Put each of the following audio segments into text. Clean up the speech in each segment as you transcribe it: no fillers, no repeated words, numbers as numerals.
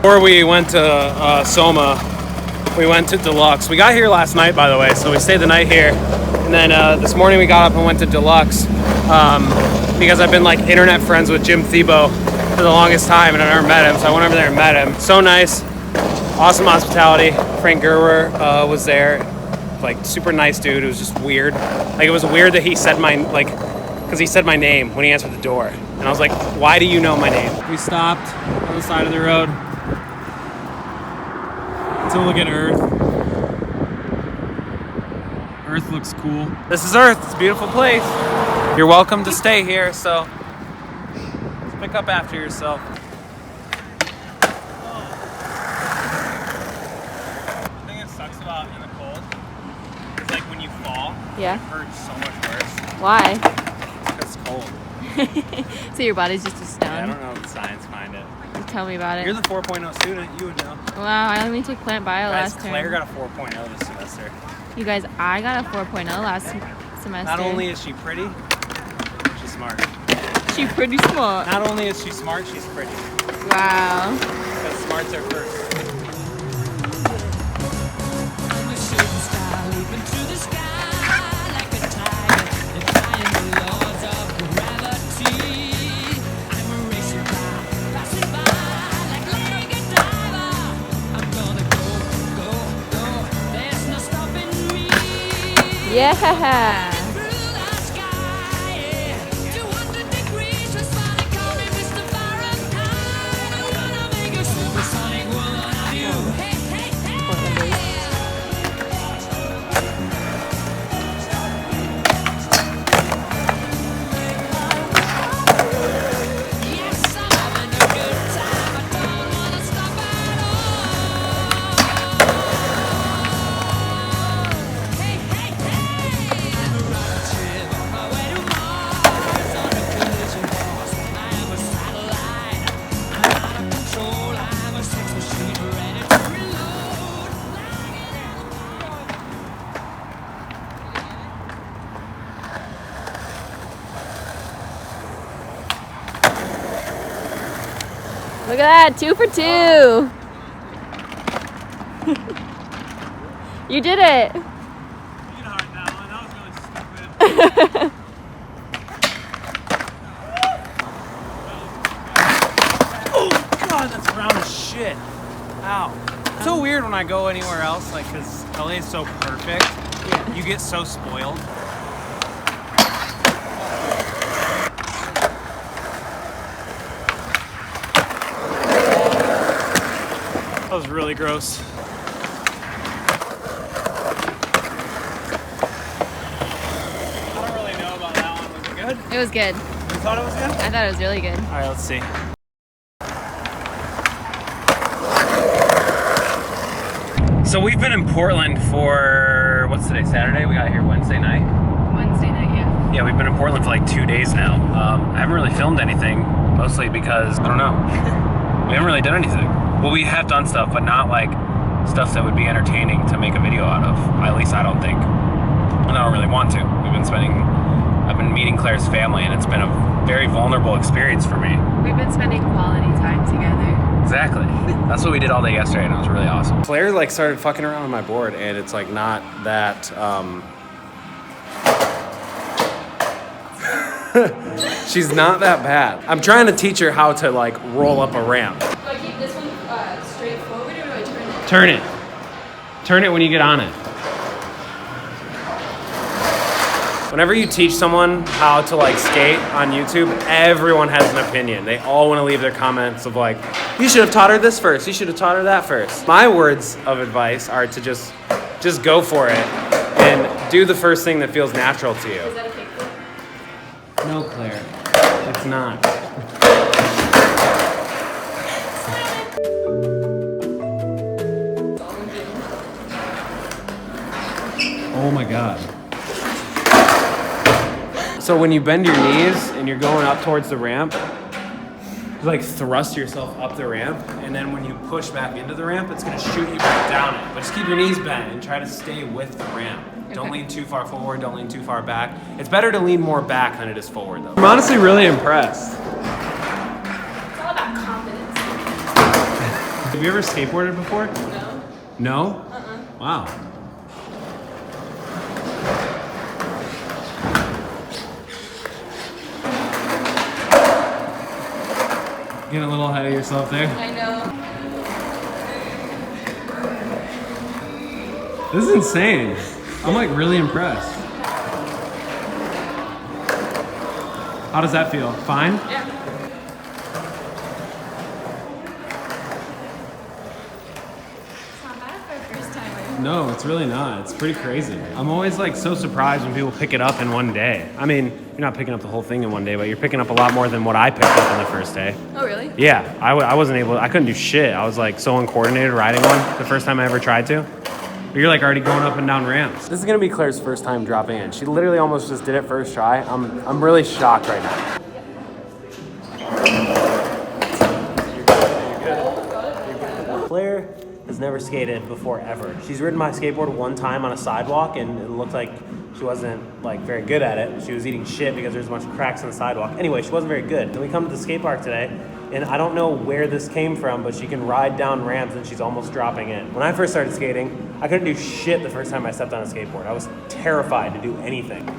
Before we went to Soma, we went to Deluxe. We got here last night, by the way, so we stayed the night here. And then this morning we got up and went to Deluxe because I've been like internet friends with Jim Thiebaud for the longest time and I've never met him, so I went over there and met him. So nice, awesome hospitality. Frank Gerwer was there, like super nice dude. It was just weird. Like it was weird that he said because he said my name when he answered the door. And I was like, why do you know my name? We stopped on the side of the road to look at Earth. Earth looks cool. This is Earth, it's a beautiful place. You're welcome to stay here, so let's pick up after yourself. The thing that sucks about in the cold is like when you fall, yeah, it hurts so much worse. Why? It's cold. So your body's just a stone? Yeah, I don't know the science behind it. Tell me about it. You're the 4.0 student, you would know. Wow, I only took plant bio last term. Claire got a 4.0 this semester. You guys, I got a 4.0 last semester. Not only is she pretty, she's smart. She's pretty smart. Not only is she smart, she's pretty. Wow. Because smarts are first. Yeah. Look at that, 2 for 2. You did it. You can hard that one. That was really stupid. Oh God, that's round as shit. Ow. It's so weird when I go anywhere else, like, cause LA is so perfect. Yeah. You get so spoiled. That was really gross. I don't really know about that one. Was it good? It was good. You thought it was good? I thought it was really good. All right, let's see. So we've been in Portland for, what's today, Saturday? We got here Wednesday night. Wednesday night, yeah. Yeah, we've been in Portland for like 2 days now. I haven't really filmed anything, mostly because, I don't know. We haven't really done anything. Well, we have done stuff, but not like stuff that would be entertaining to make a video out of. At least I don't think. And I don't really want to. I've been meeting Claire's family, and it's been a very vulnerable experience for me. We've been spending quality time together. Exactly. That's what we did all day yesterday, and it was really awesome. Claire like started fucking around on my board, and it's like not that. She's not that bad. I'm trying to teach her how to like roll up a ramp. Do I keep this one straight forward or do I turn it? Turn it. Turn it when you get on it. Whenever you teach someone how to like skate on YouTube, everyone has an opinion. They all want to leave their comments of like, you should have taught her this first. You should have taught her that first. My words of advice are to just go for it and do the first thing that feels natural to you. Is that a kickflip? No, Claire, it's not. Oh my God. So when you bend your knees and you're going up towards the ramp, you like thrust yourself up the ramp, and then when you push back into the ramp, it's gonna shoot you back down it. But just keep your knees bent and try to stay with the ramp. Don't lean too far forward, don't lean too far back. It's better to lean more back than it is forward though. I'm honestly really impressed. It's all about confidence. Have you ever skateboarded before? No. No? Wow. Getting a little ahead of yourself there. I know. This is insane. I'm like really impressed. How does that feel? Fine? Yeah. It's not bad for a first timer. No, it's really not. It's pretty crazy. I'm always like so surprised when people pick it up in one day. I mean, you're not picking up the whole thing in one day, but you're picking up a lot more than what I picked up in the first day. Oh, really? Yeah, I wasn't able, I couldn't do shit. I was like so uncoordinated riding one the first time I ever tried to. But you're like already going up and down ramps. This is gonna be Claire's first time dropping in. She literally almost just did it first try. I'm really shocked right now. Claire has never skated before ever. She's ridden my skateboard one time on a sidewalk and it looked like she wasn't like very good at it. She was eating shit because there's a bunch of cracks in the sidewalk. Anyway, she wasn't very good. Then we come to the skate park today and I don't know where this came from, but she can ride down ramps and she's almost dropping in. When I first started skating, I couldn't do shit the first time I stepped on a skateboard. I was terrified to do anything.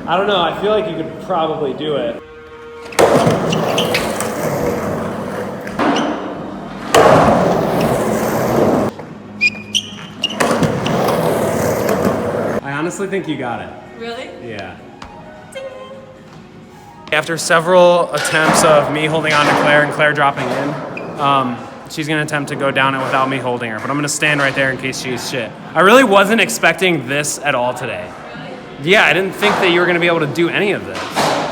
I don't know, I feel like you could probably do it. I honestly think you got it. Really? Yeah. After several attempts of me holding on to Claire and Claire dropping in, she's gonna attempt to go down it without me holding her, but I'm gonna stand right there in case she's shit. I really wasn't expecting this at all today. Yeah, I didn't think that you were gonna be able to do any of this.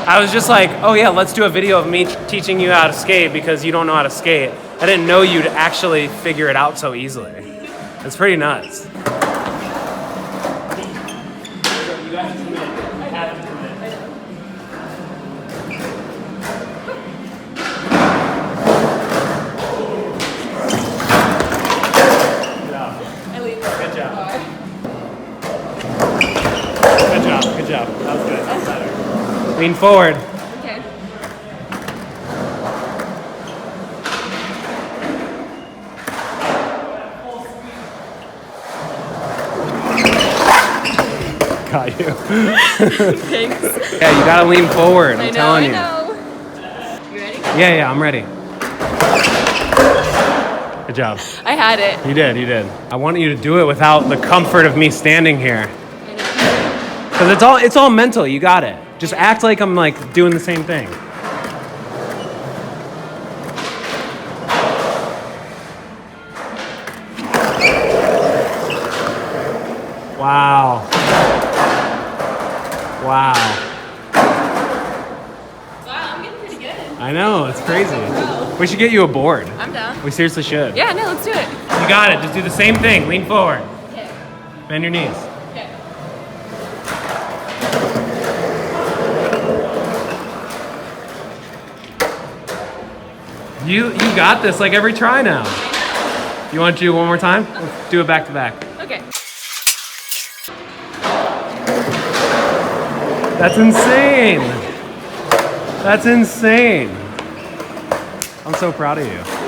I was just like, oh yeah, let's do a video of me teaching you how to skate because you don't know how to skate. I didn't know you'd actually figure it out so easily. It's pretty nuts. You guys commit. You have to commit. Good job. I leave. Good job. Good job. Good job. That was good. That's better. Lean forward. Okay. Got you. Thanks. Yeah, you gotta lean forward. I'm telling you. I know. You ready? Yeah, I'm ready. Good job. I had it. You did, you did. I want you to do it without the comfort of me standing here. Because it's all mental, you got it. Just act like I'm like doing the same thing. Wow. Wow. Wow, I'm getting pretty good. I know, it's crazy. We should get you a board. I'm down. We seriously should. Yeah, no, let's do it. You got it. Just do the same thing. Lean forward. Okay. Bend your knees. Okay. You got this like every try now. You want to do it one more time? Let's do it back to back. Okay. That's insane. That's insane. I'm so proud of you.